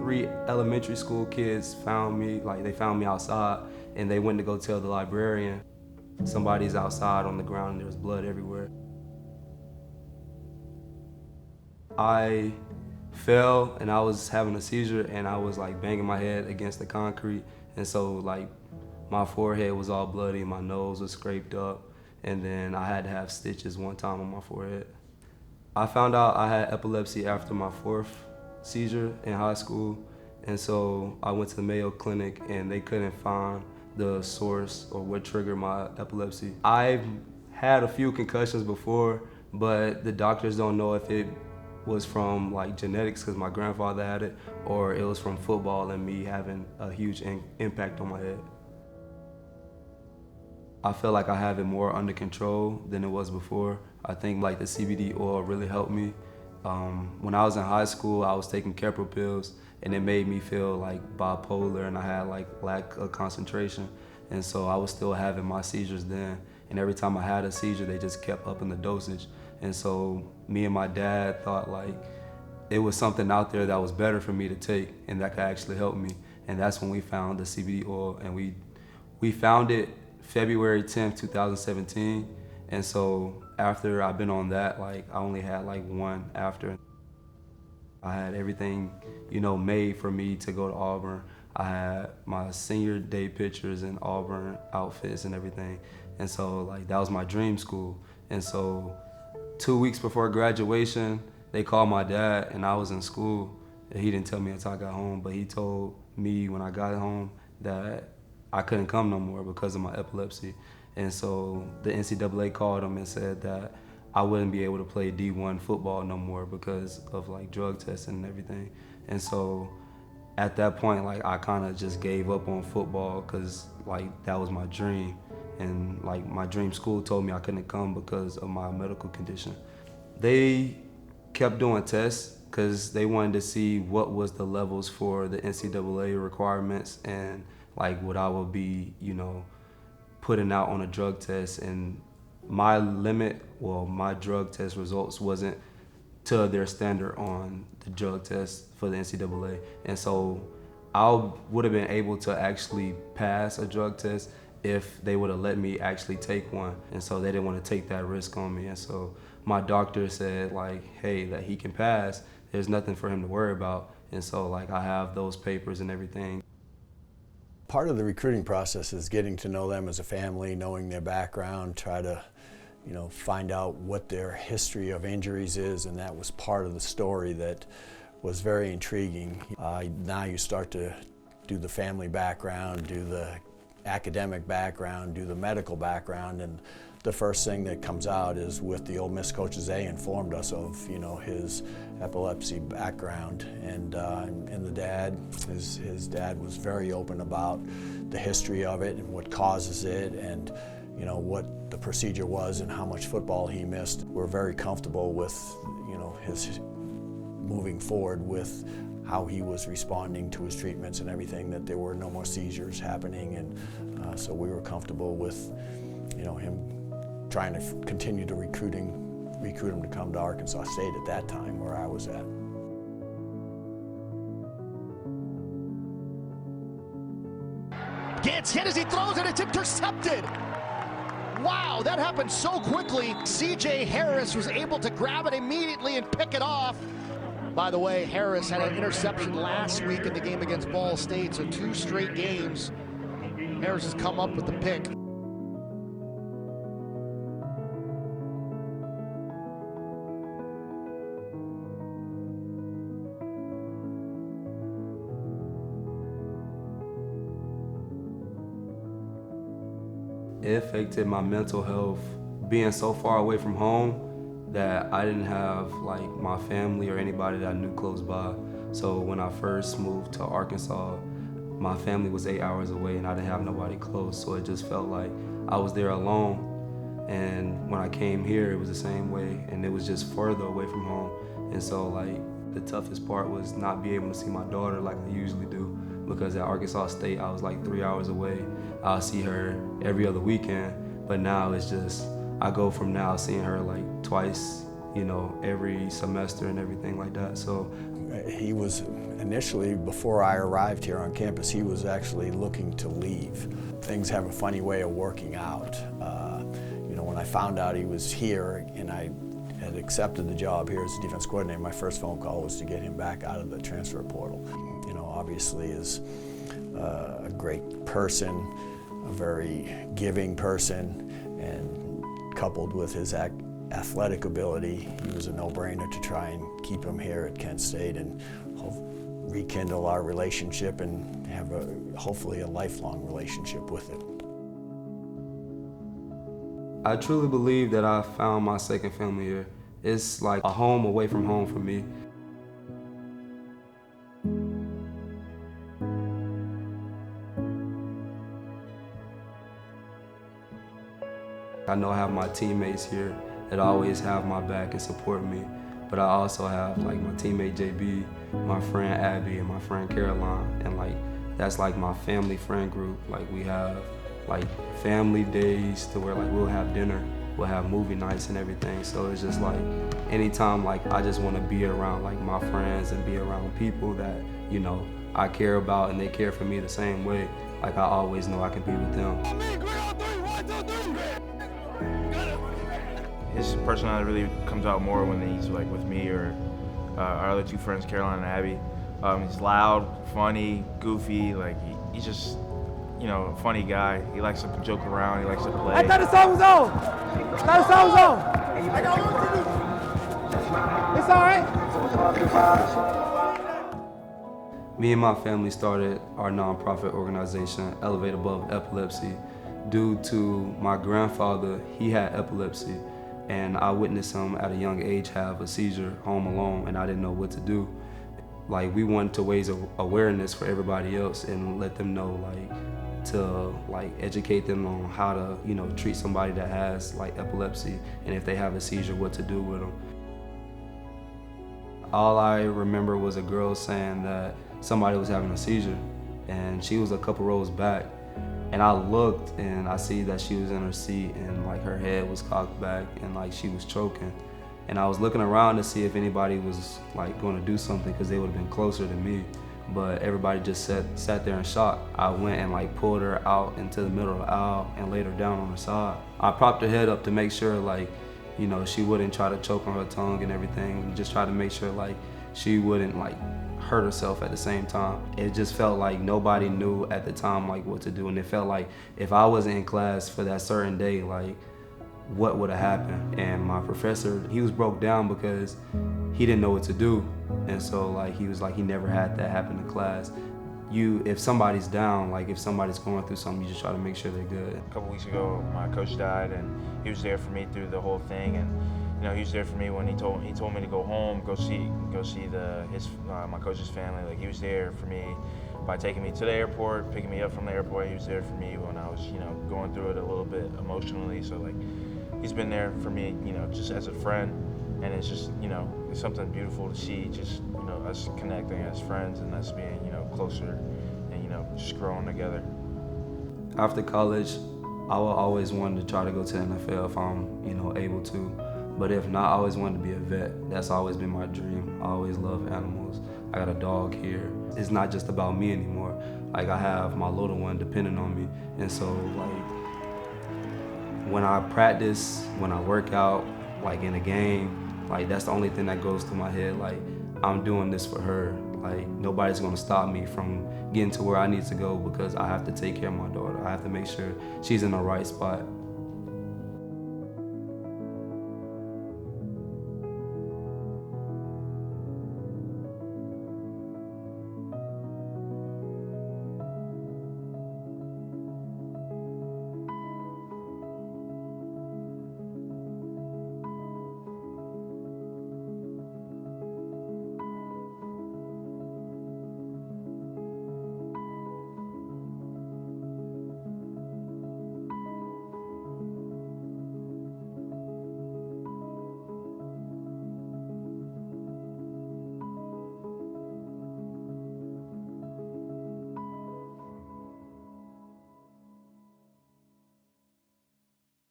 3 elementary school kids found me, they found me outside, and they went to go tell the librarian, somebody's outside on the ground and there's blood everywhere. I fell and I was having a seizure and I was banging my head against the concrete, and so my forehead was all bloody, my nose was scraped up, and then I had to have stitches one time on my forehead. I found out I had epilepsy after my 4th seizure in high school, and so I went to the Mayo Clinic and they couldn't find the source or what triggered my epilepsy. I've had a few concussions before, but the doctors don't know if it was from genetics because my grandfather had it, or it was from football and me having a huge impact on my head. I feel like I have it more under control than it was before. I think the CBD oil really helped me. When I was in high school, I was taking Keppra pills and it made me feel bipolar, and I had lack of concentration. And so I was still having my seizures then. And every time I had a seizure, they just kept upping the dosage. And so me and my dad thought it was something out there that was better for me to take and that could actually help me. And that's when we found the CBD oil, and we found it February 10th, 2017. And so after I've been on that, I only had one after. I had everything, made for me to go to Auburn. I had my senior day pictures in Auburn outfits and everything. And so that was my dream school. And so 2 weeks before graduation, they called my dad and I was in school. And he didn't tell me until I got home, but he told me when I got home that I couldn't come no more because of my epilepsy. And so the NCAA called him and said that I wouldn't be able to play D1 football no more because of drug testing and everything. And so at that point, I kind of just gave up on football because that was my dream. And my dream school told me I couldn't come because of my medical condition. They kept doing tests because they wanted to see what was the levels for the NCAA requirements and what I would be, putting out on a drug test. And my limit, my drug test results wasn't to their standard on the drug test for the NCAA. And so I would have been able to actually pass a drug test if they would have let me actually take one. And so they didn't want to take that risk on me. And so my doctor said hey, that he can pass. There's nothing for him to worry about. And so I have those papers and everything. Part of the recruiting process is getting to know them as a family, knowing their background, try to find out what their history of injuries is, and that was part of the story that was very intriguing. Now you start to do the family background, do the academic background, do the medical background, and the first thing that comes out is with the Ole Miss coaches, they informed us of his epilepsy background, and the dad, his dad was very open about the history of it and what causes it, and what the procedure was and how much football he missed. We're very comfortable with his moving forward with how he was responding to his treatments and everything, that there were no more seizures happening, and so we were comfortable with him trying to continue to recruit him to come to Arkansas State at that time where I was at. Gets hit as he throws and it's intercepted. Wow, that happened so quickly. C.J. Harris was able to grab it immediately and pick it off. By the way, Harris had an interception last week in the game against Ball State, so 2 straight games. Harris has come up with the pick. It affected my mental health, being so far away from home that I didn't have my family or anybody that I knew close by. So when I first moved to Arkansas, my family was 8 hours away and I didn't have nobody close, so it just felt like I was there alone. And when I came here, it was the same way, and it was just further away from home. And so the toughest part was not being able to see my daughter like I usually do, because at Arkansas State, I was 3 hours away. I'll see her every other weekend, but now it's just, I go from now seeing her twice you know, every semester and everything like that. So he was initially, before I arrived here on campus, he was actually looking to leave. Things have a funny way of working out. You know, when I found out he was here and I had accepted the job here as a defense coordinator, my first phone call was to get him back out of the transfer portal. You know, obviously is a great person, a very giving person, and coupled with his athletic ability, he was a no-brainer to try and keep him here at Kent State and rekindle our relationship and have hopefully a lifelong relationship with it. I truly believe that I found my second family here. It's like a home away from home for me. I know I have my teammates here that always have my back and support me, but I also have like my teammate JB, my friend Abby, and my friend Caroline, and like that's like my family friend group. Like we have like family days to where like we'll have dinner, we'll have movie nights and everything. So it's just like anytime like I just want to be around like my friends and be around people that, you know, I care about and they care for me the same way. Like I always know I can be with them. His personality really comes out more when he's like with me or our other two friends, Caroline and Abby. He's loud, funny, goofy. Like he's just, you know, a funny guy. He likes to joke around. He likes to play. I thought the song was on. I thought the song was on. I got work to do. It's all right. Me and my family started our nonprofit organization, Elevate Above Epilepsy, due to my grandfather. He had epilepsy, and I witnessed him at a young age have a seizure home alone, and I didn't know what to do. Like, we wanted to raise awareness for everybody else and let them know, like, to like educate them on how to, you know, treat somebody that has like epilepsy, and if they have a seizure, what to do with them. All I remember was a girl saying that somebody was having a seizure, and she was a couple rows back. And I looked and I see that she was in her seat and like her head was cocked back and like she was choking. And I was looking around to see if anybody was like going to do something because they would have been closer to me. But everybody just sat there in shock. I went and like pulled her out into the middle of the aisle and laid her down on her side. I propped her head up to make sure like, you know, she wouldn't try to choke on her tongue and everything, and just try to make sure like she wouldn't like hurt herself at the same time. It just felt like nobody knew at the time like what to do, and it felt like if I wasn't in class for that certain day, like what would have happened? And my professor, he was broke down because he didn't know what to do, and so like he was like he never had that happen in class. If somebody's down, like if somebody's going through something, you just try to make sure they're good. A couple weeks ago, my coach died, and he was there for me through the whole thing, and you know, he was there for me when he told me to go home, go see my coach's family. Like he was there for me by taking me to the airport, picking me up from the airport. He was there for me when I was, you know, going through it a little bit emotionally. So like, he's been there for me, you know, just as a friend, and it's just, you know, it's something beautiful to see, just, you know, us connecting as friends and us being, you know, closer and, you know, just growing together. After college, I will always wanted to try to go to the NFL if I'm, you know, able to. But if not, I always wanted to be a vet. That's always been my dream. I always love animals. I got a dog here. It's not just about me anymore. Like I have my little one depending on me. And so like when I practice, when I work out, like in a game, like that's the only thing that goes through my head. Like I'm doing this for her. Like nobody's gonna stop me from getting to where I need to go because I have to take care of my daughter. I have to make sure she's in the right spot.